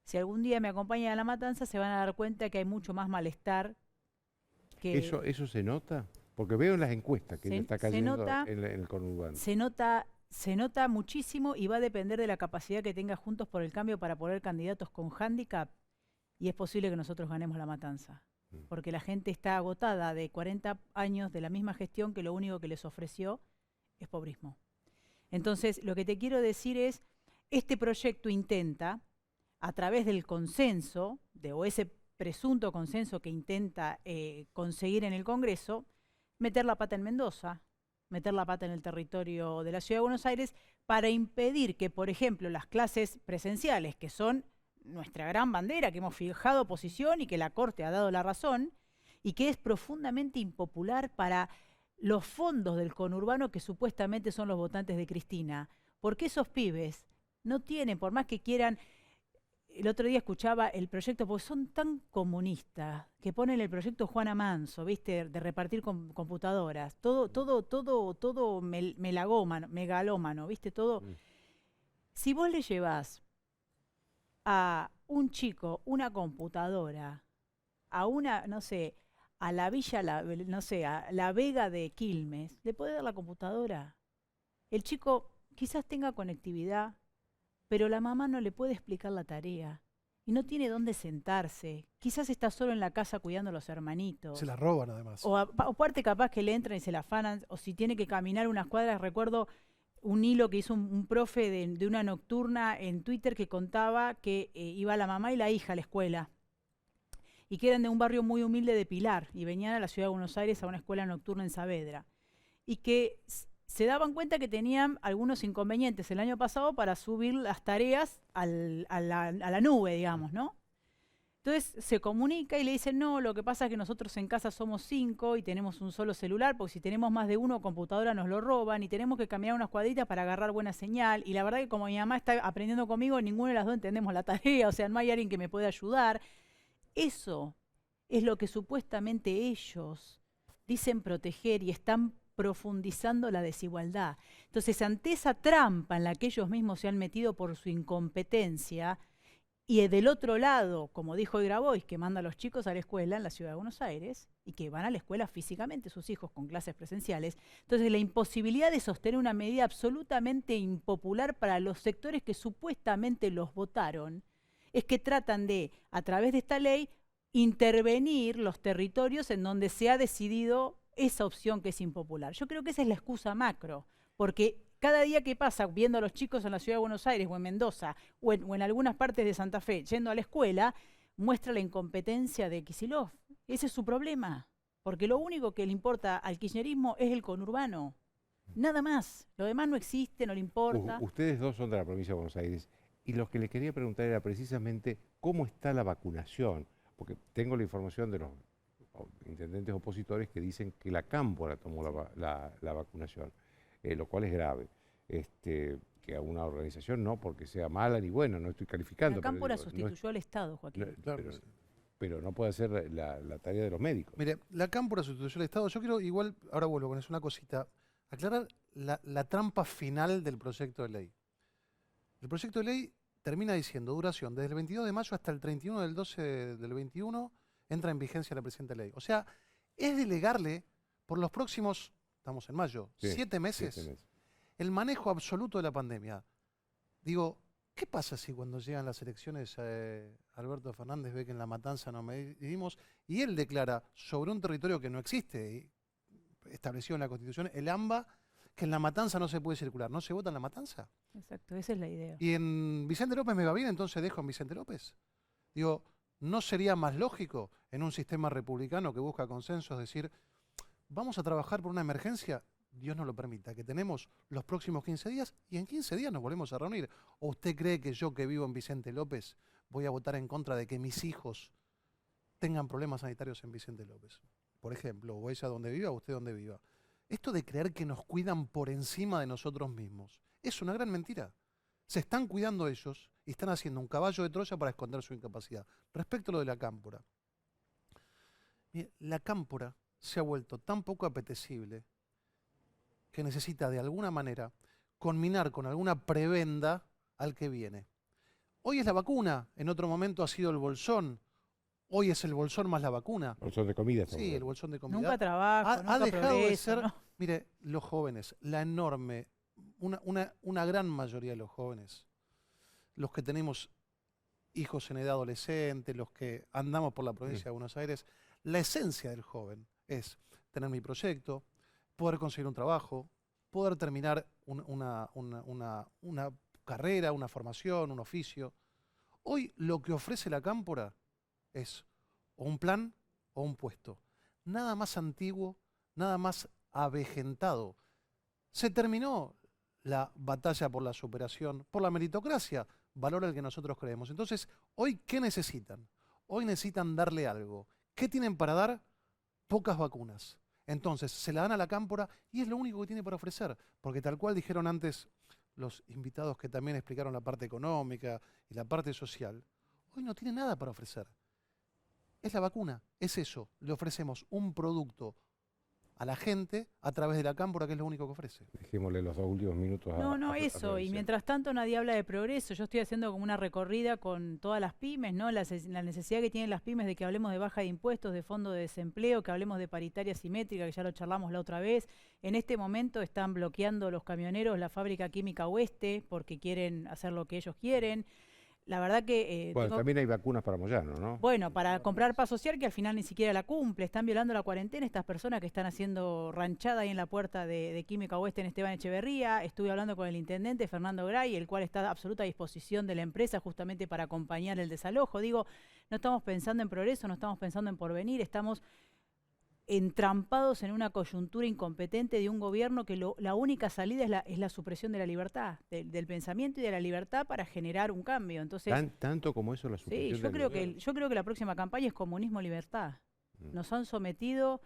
si algún día me acompañan a La Matanza, se van a dar cuenta que hay mucho más malestar que... ¿Eso se nota? Porque veo en las encuestas que está cayendo en el conurbano. Se nota muchísimo y va a depender de la capacidad que tenga Juntos por el Cambio para poner candidatos con hándicap, y es posible que nosotros ganemos La Matanza. Porque la gente está agotada de 40 años de la misma gestión que lo único que les ofreció es pobrismo. Entonces, lo que te quiero decir es, este proyecto intenta, a través del consenso, o ese presunto consenso que intenta conseguir en el Congreso, meter la pata en Mendoza, meter la pata en el territorio de la Ciudad de Buenos Aires, para impedir que, por ejemplo, las clases presenciales, que son nuestra gran bandera, que hemos fijado posición y que la Corte ha dado la razón, y que es profundamente impopular para los fondos del conurbano que supuestamente son los votantes de Cristina. Porque esos pibes no tienen, por más que quieran... El otro día escuchaba el proyecto, porque son tan comunistas, que ponen el proyecto Juana Manso, ¿viste? De repartir computadoras. Todo megalómano, ¿viste? Todo. Si vos le llevás a un chico una computadora, a una, no sé, a la villa, no sé, a la Vega de Quilmes, ¿le podés dar la computadora? El chico quizás tenga conectividad, pero la mamá no le puede explicar la tarea y no tiene dónde sentarse. Quizás está solo en la casa cuidando a los hermanitos. Se la roban además. O aparte capaz que le entran y se la afanan, o si tiene que caminar unas cuadras. Recuerdo un hilo que hizo un profe de una nocturna en Twitter que contaba que iba la mamá y la hija a la escuela y que eran de un barrio muy humilde de Pilar y venían a la Ciudad de Buenos Aires a una escuela nocturna en Saavedra y que se daban cuenta que tenían algunos inconvenientes el año pasado para subir las tareas a la nube, digamos, ¿no? Entonces se comunica y le dicen, no, lo que pasa es que nosotros en casa somos 5 y tenemos un solo celular, porque si tenemos más de uno, computadora nos lo roban y tenemos que caminar unas cuadritas para agarrar buena señal. Y la verdad que como mi mamá está aprendiendo conmigo, ninguno de las dos entendemos la tarea, o sea, no hay alguien que me pueda ayudar. Eso es lo que supuestamente ellos dicen proteger y están profundizando la desigualdad. Entonces, ante esa trampa en la que ellos mismos se han metido por su incompetencia, y del otro lado, como dijo Grabois, que manda a los chicos a la escuela en la Ciudad de Buenos Aires y que van a la escuela físicamente sus hijos con clases presenciales, entonces la imposibilidad de sostener una medida absolutamente impopular para los sectores que supuestamente los votaron, es que tratan de, a través de esta ley, intervenir los territorios en donde se ha decidido esa opción que es impopular. Yo creo que esa es la excusa macro, porque cada día que pasa viendo a los chicos en la Ciudad de Buenos Aires o en Mendoza o en algunas partes de Santa Fe yendo a la escuela, muestra la incompetencia de Kicillof. Ese es su problema, porque lo único que le importa al kirchnerismo es el conurbano. Nada más. Lo demás no existe, no le importa. Ustedes dos son de la provincia de Buenos Aires y lo que les quería preguntar era precisamente cómo está la vacunación, porque tengo la información de los intendentes opositores que dicen que la Cámpora tomó la vacunación. Lo cual es grave. Que a una organización no porque sea mala ni buena, no estoy calificando. La Cámpora sustituyó al Estado, Joaquín. Pero no puede hacer la tarea de los médicos. Mire, la Cámpora sustituyó al Estado. Yo quiero igual, ahora vuelvo con eso, una cosita, aclarar la trampa final del proyecto de ley. El proyecto de ley termina diciendo duración desde el 22 de mayo hasta el 31 del 12 del 21 entra en vigencia la presente ley. O sea, es delegarle por los próximos, estamos en mayo, Sí, 7 meses, 7 meses. el manejo absoluto de la pandemia. Digo, ¿qué pasa si cuando llegan las elecciones Alberto Fernández ve que en La Matanza no medimos y él declara sobre un territorio que no existe, establecido en la Constitución, el AMBA, que en La Matanza no se puede circular? ¿No se vota en La Matanza? Exacto, esa es la idea. Y en Vicente López me va bien, entonces dejo en Vicente López. Digo, ¿no sería más lógico en un sistema republicano que busca consensos decir, vamos a trabajar por una emergencia? Dios no lo permita, que tenemos los próximos 15 días y en 15 días nos volvemos a reunir. ¿O usted cree que yo, que vivo en Vicente López, voy a votar en contra de que mis hijos tengan problemas sanitarios en Vicente López? Por ejemplo, o ella donde viva o usted donde viva. Esto de creer que nos cuidan por encima de nosotros mismos es una gran mentira. Se están cuidando ellos y están haciendo un caballo de Troya para esconder su incapacidad. Respecto a lo de la cámpora. Mire, la cámpora se ha vuelto tan poco apetecible que necesita de alguna manera conminar con alguna prebenda al que viene. Hoy es la vacuna, en otro momento ha sido el bolsón, hoy es el bolsón más la vacuna. Bolsón de comida. Sí, el bolsón de comida. Nunca trabajo, nunca ha dejado progreso, de ser, ¿no? mire, los jóvenes, la enorme, una gran mayoría de los jóvenes, los que tenemos hijos en edad adolescente, los que andamos por la provincia de Buenos Aires, la esencia del joven es tener mi proyecto, poder conseguir un trabajo, poder terminar una carrera, una formación, un oficio. Hoy lo que ofrece la cámpora es o un plan o un puesto. Nada más antiguo, nada más avejentado. Se terminó la batalla por la superación, por la meritocracia, valor al que nosotros creemos. Entonces, hoy, ¿qué necesitan? Hoy necesitan darle algo. ¿Qué tienen para dar? Pocas vacunas. Entonces, se la dan a la cámpora y es lo único que tiene para ofrecer. Porque tal cual dijeron antes los invitados que también explicaron la parte económica y la parte social, hoy no tiene nada para ofrecer. Es la vacuna, es eso. Le ofrecemos un producto a la gente a través de la cámpora, que es lo único que ofrece. Dejémosle los 2 últimos minutos a eso. Florencia. Y mientras tanto nadie habla de progreso. Yo estoy haciendo como una recorrida con todas las pymes, ¿no? La necesidad que tienen las pymes de que hablemos de baja de impuestos, de fondo de desempleo, que hablemos de paritaria simétrica, que ya lo charlamos la otra vez. En este momento están bloqueando los camioneros la fábrica química Oeste porque quieren hacer lo que ellos quieren. La verdad que... Bueno, también hay vacunas para Moyano, ¿no? Bueno, para comprar paz social que al final ni siquiera la cumple. Están violando la cuarentena estas personas que están haciendo ranchada ahí en la puerta de Química Oeste en Esteban Echeverría. Estuve hablando con el intendente Fernando Gray, el cual está a absoluta disposición de la empresa justamente para acompañar el desalojo. Digo, no estamos pensando en progreso, no estamos pensando en porvenir, estamos entrampados en una coyuntura incompetente de un gobierno que la única salida es la supresión de la libertad, del pensamiento y de la libertad para generar un cambio. Entonces, tanto como eso la supresión sí, de la libertad. yo creo que la próxima campaña es comunismo-libertad. Nos han sometido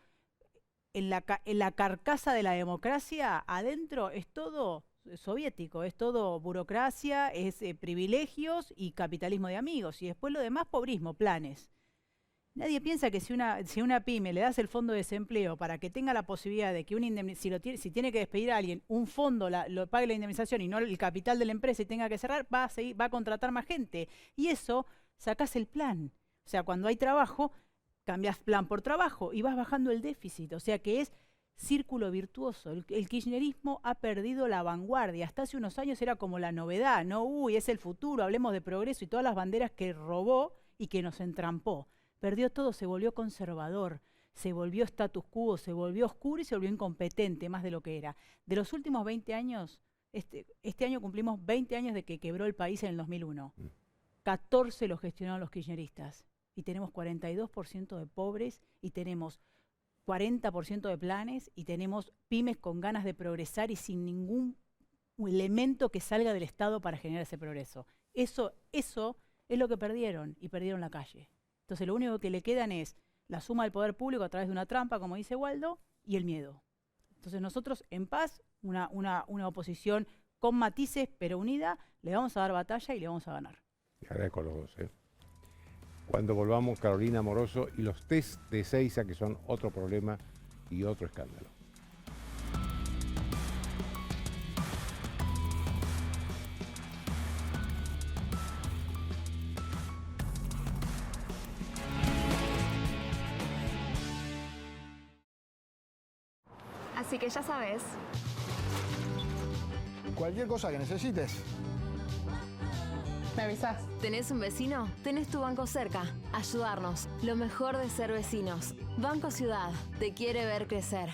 en la carcasa de la democracia, adentro es todo soviético, es todo burocracia, es privilegios y capitalismo de amigos, y después lo demás pobrismo, planes. Nadie piensa que si una pyme le das el fondo de desempleo para que tenga la posibilidad de que si tiene que despedir a alguien, un fondo lo pague la indemnización y no el capital de la empresa y tenga que cerrar, va a contratar más gente. Y eso, sacás el plan. O sea, cuando hay trabajo, cambias plan por trabajo y vas bajando el déficit. O sea que es círculo virtuoso. El kirchnerismo ha perdido la vanguardia. Hasta hace unos años era como la novedad, ¿no? Uy, es el futuro, hablemos de progreso y todas las banderas que robó y que nos entrampó. Perdió todo, se volvió conservador, se volvió status quo, se volvió oscuro y se volvió incompetente, más de lo que era. De los últimos 20 años, este año cumplimos 20 años de que quebró el país en el 2001. 14 lo gestionaron los kirchneristas. Y tenemos 42% de pobres, y tenemos 40% de planes, y tenemos pymes con ganas de progresar y sin ningún elemento que salga del Estado para generar ese progreso. Eso es lo que perdieron, y perdieron la calle. Entonces lo único que le quedan es la suma del poder público a través de una trampa, como dice Waldo, y el miedo. Entonces nosotros, en paz, una oposición con matices, pero unida, le vamos a dar batalla y le vamos a ganar. Te agradezco a los dos. Cuando volvamos, Carolina Moroso y los test de Ezeiza, que son otro problema y otro escándalo. Así que ya sabes. Cualquier cosa que necesites, me avisás. ¿Tenés un vecino? Tenés tu banco cerca. Ayudarnos. Lo mejor de ser vecinos. Banco Ciudad. Te quiere ver crecer.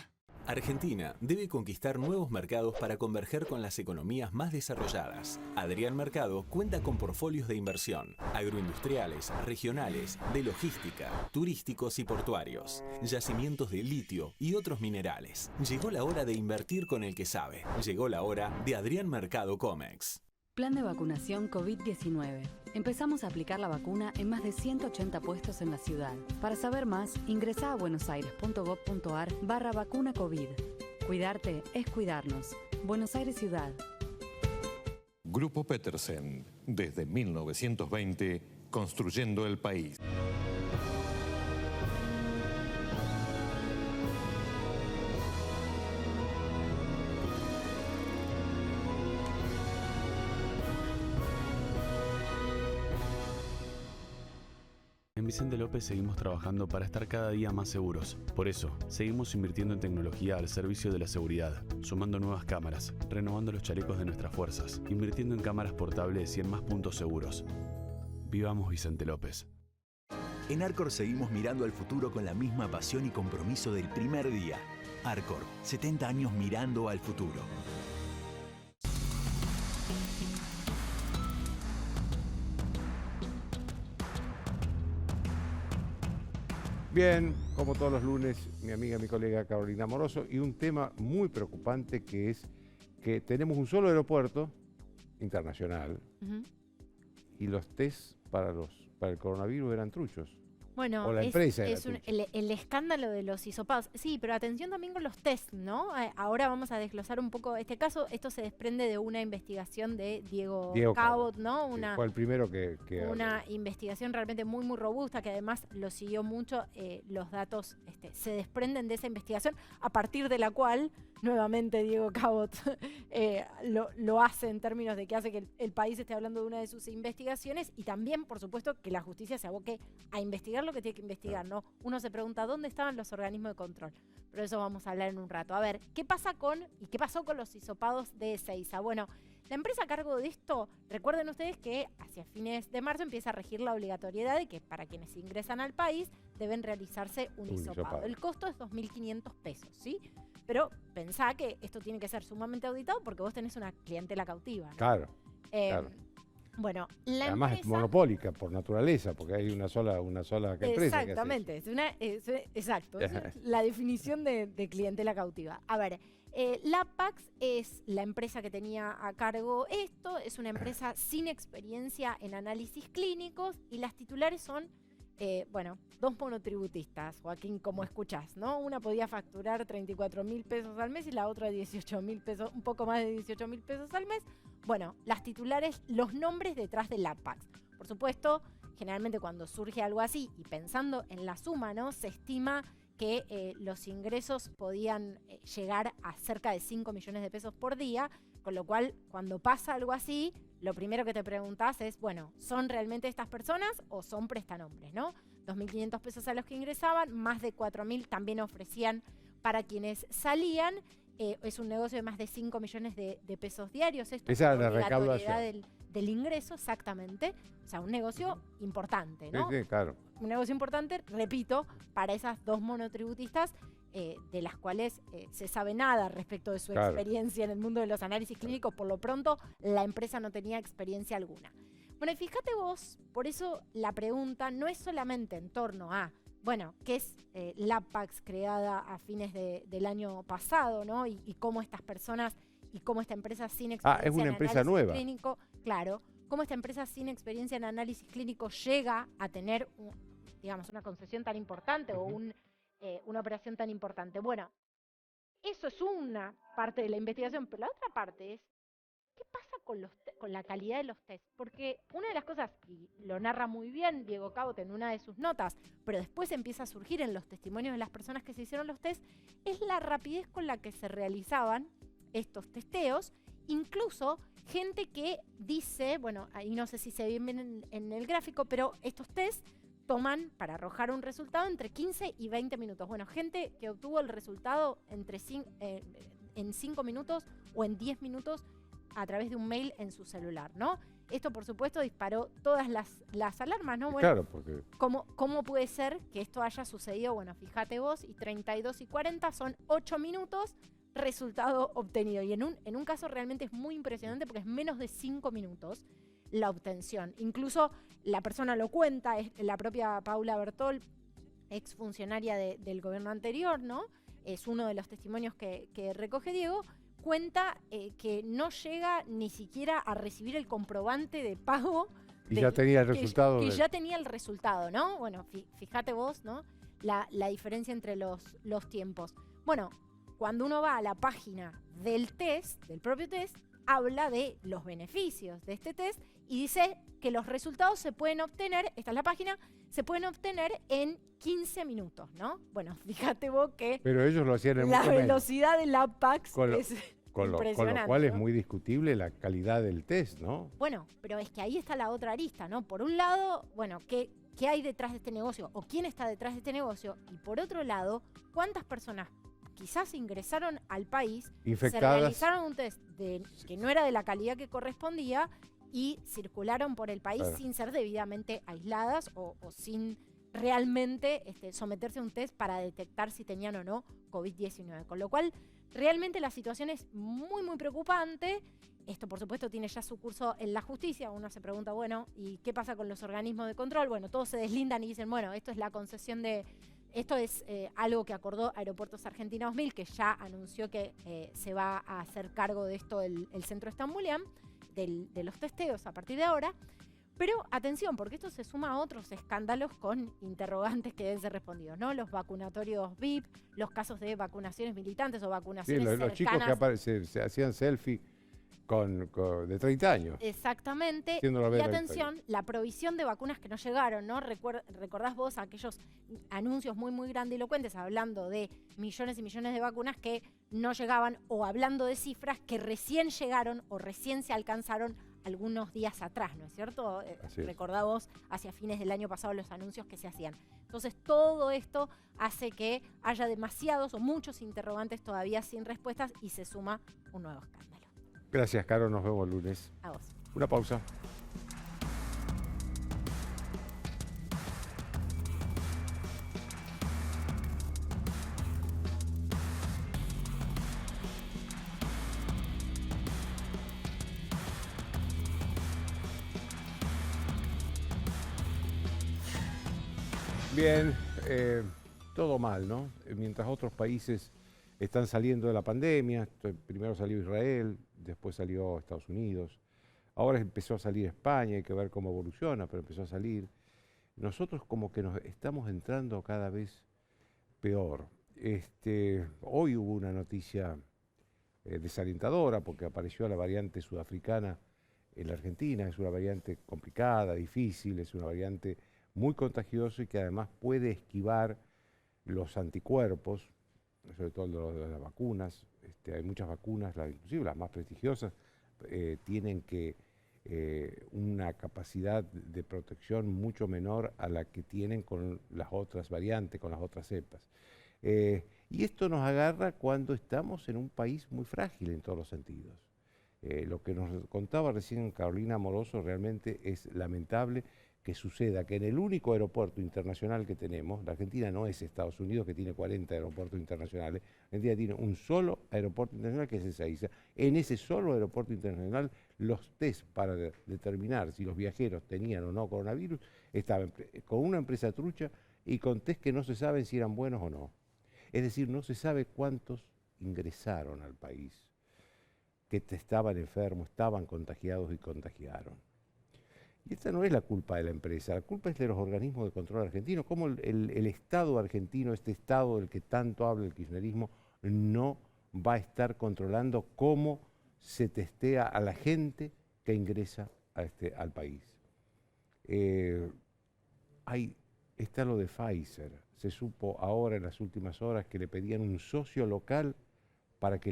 Argentina debe conquistar nuevos mercados para converger con las economías más desarrolladas. Adrián Mercado cuenta con portfolios de inversión, agroindustriales, regionales, de logística, turísticos y portuarios, yacimientos de litio y otros minerales. Llegó la hora de invertir con el que sabe. Llegó la hora de Adrián Mercado Comex. Plan de vacunación COVID-19. Empezamos a aplicar la vacuna en más de 180 puestos en la ciudad. Para saber más, ingresá a buenosaires.gov.ar/vacuna COVID. Cuidarte es cuidarnos. Buenos Aires Ciudad. Grupo Petersen, desde 1920, construyendo el país. En Vicente López seguimos trabajando para estar cada día más seguros. Por eso, seguimos invirtiendo en tecnología al servicio de la seguridad, sumando nuevas cámaras, renovando los chalecos de nuestras fuerzas, invirtiendo en cámaras portables y en más puntos seguros. Vivamos Vicente López. En Arcor seguimos mirando al futuro con la misma pasión y compromiso del primer día. Arcor, 70 años mirando al futuro. Bien, como todos los lunes, mi amiga, mi colega Carolina Moroso, y un tema muy preocupante que es que tenemos un solo aeropuerto internacional y los test para el coronavirus eran truchos. Bueno, o la empresa el escándalo de los hisopados. Sí, pero atención también con los test, ¿no? Ahora vamos a desglosar un poco este caso. Esto se desprende de una investigación de Diego Cabot, ¿no? Fue el primero que una investigación realmente muy, muy robusta, que además lo siguió mucho. Los datos se desprenden de esa investigación, a partir de la cual, nuevamente, Diego Cabot lo hace en términos de que hace que el país esté hablando de una de sus investigaciones, y también, por supuesto, que la justicia se aboque a investigar lo que tiene que investigar, ¿no? Uno se pregunta dónde estaban los organismos de control, pero eso vamos a hablar en un rato. A ver, ¿qué pasó con los hisopados de Ezeiza? Bueno, la empresa a cargo de esto, recuerden ustedes que hacia fines de marzo empieza a regir la obligatoriedad de que para quienes ingresan al país deben realizarse un hisopado. El costo es 2.500 pesos, ¿sí? Pero pensá que esto tiene que ser sumamente auditado porque vos tenés una clientela cautiva, ¿no? Claro, claro. Bueno, además es monopólica por naturaleza, porque hay una sola empresa. Exactamente, exacto, es la definición de clientela cautiva. A ver, LabPax es la empresa que tenía a cargo esto, es una empresa sin experiencia en análisis clínicos, y las titulares son, dos monotributistas, Joaquín, como escuchás, ¿no? Una podía facturar 34.000 pesos al mes y la otra 18.000 pesos, un poco más de 18.000 pesos al mes. Bueno, las titulares, los nombres detrás de LabPax. Por supuesto, generalmente cuando surge algo así, y pensando en la suma, ¿no? Se estima que los ingresos podían llegar a cerca de 5 millones de pesos por día, con lo cual, cuando pasa algo así, lo primero que te preguntás es, bueno, ¿son realmente estas personas o son prestanombres, no? 2.500 pesos a los que ingresaban, más de 4.000 también ofrecían para quienes salían. Es un negocio de más de 5 millones de pesos diarios. Esto esa es la recaudación del ingreso, exactamente. O sea, un negocio importante, ¿no? Sí, claro. Un negocio importante, repito, para esas dos monotributistas, de las cuales se sabe nada respecto de su experiencia en el mundo de los análisis clínicos. Por lo pronto, la empresa no tenía experiencia alguna. Bueno, y fíjate vos, por eso la pregunta no es solamente en torno a, bueno, ¿qué es LabPax, creada a fines del año pasado, ¿no? Y cómo estas personas y cómo esta empresa sin experiencia es una empresa nueva. Clínico, claro, cómo esta empresa sin experiencia en análisis clínico llega a tener, una concesión tan importante o una operación tan importante. Bueno, eso es una parte de la investigación, pero la otra parte es, ¿qué pasa con la calidad de los test? Porque una de las cosas, y lo narra muy bien Diego Cabot en una de sus notas, pero después empieza a surgir en los testimonios de las personas que se hicieron los test, es la rapidez con la que se realizaban estos testeos. Incluso gente que dice, bueno, ahí no sé si se ve bien en el gráfico, pero estos test toman para arrojar un resultado entre 15 y 20 minutos. Bueno, gente que obtuvo el resultado en 5 minutos o en 10 minutos a través de un mail en su celular, ¿no? Esto, por supuesto, disparó todas las alarmas, ¿no? Bueno, claro, porque... ¿Cómo puede ser que esto haya sucedido? Bueno, fíjate vos, y 32 y 40 son 8 minutos, resultado obtenido. Y en un caso realmente es muy impresionante porque es menos de 5 minutos la obtención. Incluso la persona lo cuenta, es la propia Paula Bertol, exfuncionaria del gobierno anterior, ¿no? Es uno de los testimonios que recoge Diego. Cuenta que no llega ni siquiera a recibir el comprobante de pago. Y ya tenía el resultado. Que ya tenía el resultado, ¿no? Bueno, fíjate vos, ¿no? La diferencia entre los tiempos. Bueno, cuando uno va a la página del test, del propio test, habla de los beneficios de este test y dice que los resultados se pueden obtener, esta es la página, se pueden obtener en 15 minutos, ¿no? Bueno, fíjate vos que pero ellos lo hacían en la mucho menos. velocidad de la PAX es con lo cual es muy discutible la calidad del test, ¿no? Bueno, pero es que ahí está la otra arista, ¿no? Por un lado, bueno, ¿qué hay detrás de este negocio? ¿O quién está detrás de este negocio? Y por otro lado, ¿cuántas personas quizás ingresaron al país, infectadas, se realizaron un test que no era de la calidad que correspondía y circularon por el país sin ser debidamente aisladas o sin realmente someterse a un test para detectar si tenían o no COVID-19? Con lo cual, realmente la situación es muy, muy preocupante. Esto, por supuesto, tiene ya su curso en la justicia. Uno se pregunta, bueno, ¿y qué pasa con los organismos de control? Bueno, todos se deslindan y dicen, bueno, esto es la concesión de... Esto es algo que acordó Aeropuertos Argentina 2000, que ya anunció que se va a hacer cargo de esto el Centro Stambulian, de los testeos a partir de ahora. Pero atención, porque esto se suma a otros escándalos con interrogantes que deben ser respondidos, ¿no? Los vacunatorios VIP, los casos de vacunaciones militantes o vacunaciones cercanas. Los chicos que se hacían selfie de 30 años. Exactamente. Y atención, la provisión de vacunas que no llegaron, ¿no? Recordás vos aquellos anuncios muy, muy grandilocuentes hablando de millones y millones de vacunas que no llegaban, o hablando de cifras que recién llegaron o recién se alcanzaron algunos días atrás, ¿no es cierto? Recordá vos hacia fines del año pasado los anuncios que se hacían. Entonces todo esto hace que haya demasiados o muchos interrogantes todavía sin respuestas y se suma un nuevo escándalo. Gracias, Caro. Nos vemos el lunes. A vos. Una pausa. Bien, todo mal, ¿no? Mientras otros países están saliendo de la pandemia, primero salió Israel, después salió Estados Unidos, ahora empezó a salir España, hay que ver cómo evoluciona, pero empezó a salir. Nosotros como que nos estamos entrando cada vez peor. Hoy hubo una noticia desalentadora porque apareció la variante sudafricana en la Argentina. Es una variante complicada, difícil, es una variante muy contagiosa y que además puede esquivar los anticuerpos, sobre todo de las vacunas. Hay muchas vacunas, inclusive las más prestigiosas, tienen una capacidad de protección mucho menor a la que tienen con las otras variantes, con las otras cepas. Y esto nos agarra cuando estamos en un país muy frágil en todos los sentidos. Lo que nos contaba recién Carolina Amoroso realmente es lamentable que suceda que en el único aeropuerto internacional que tenemos, la Argentina no es Estados Unidos, que tiene 40 aeropuertos internacionales, la Argentina tiene un solo aeropuerto internacional que es Ezeiza. En ese solo aeropuerto internacional, los test para determinar si los viajeros tenían o no coronavirus estaban con una empresa trucha y con test que no se saben si eran buenos o no. Es decir, no se sabe cuántos ingresaron al país, que estaban enfermos, estaban contagiados y contagiaron. Y esta no es la culpa de la empresa, la culpa es de los organismos de control argentinos. Cómo el Estado argentino, este Estado del que tanto habla el kirchnerismo, no va a estar controlando cómo se testea a la gente que ingresa al país. Está lo de Pfizer. Se supo ahora en las últimas horas que le pedían un socio local para que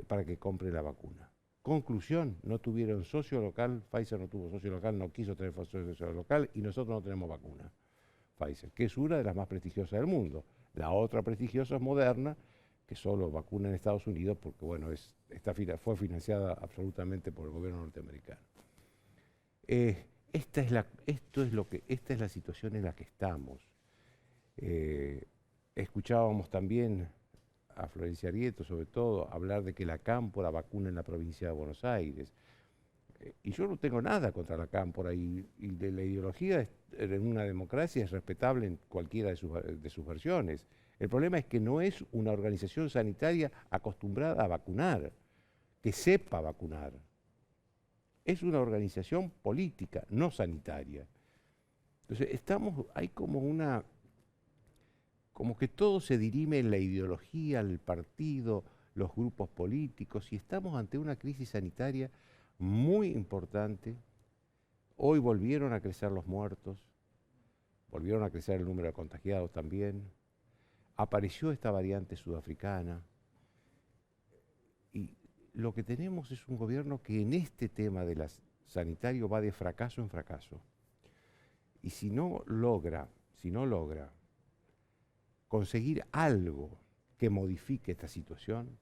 para que compre la vacuna. Conclusión, no tuvieron socio local, Pfizer no tuvo socio local, no quiso tener socio local y nosotros no tenemos vacuna, Pfizer, que es una de las más prestigiosas del mundo. La otra prestigiosa es Moderna, que solo vacuna en Estados Unidos porque, bueno, fue financiada absolutamente por el gobierno norteamericano. Esta es la situación en la que estamos. Escuchábamos también a Florencia Arieto, sobre todo, hablar de que la cámpora vacuna en la provincia de Buenos Aires. Y yo no tengo nada contra la cámpora, y de la ideología en una democracia es respetable en cualquiera de sus versiones. El problema es que no es una organización sanitaria acostumbrada a vacunar, que sepa vacunar. Es una organización política, no sanitaria. Entonces, hay como que todo se dirime en la ideología, el partido, los grupos políticos, y estamos ante una crisis sanitaria muy importante. Hoy volvieron a crecer los muertos, volvieron a crecer el número de contagiados también. Apareció esta variante sudafricana. Y lo que tenemos es un gobierno que en este tema de sanitario va de fracaso en fracaso. Y si no logra conseguir algo que modifique esta situación,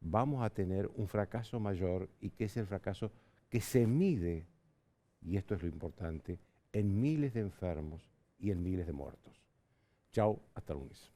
vamos a tener un fracaso mayor, y que es el fracaso que se mide, y esto es lo importante, en miles de enfermos y en miles de muertos. Chao, hasta el lunes.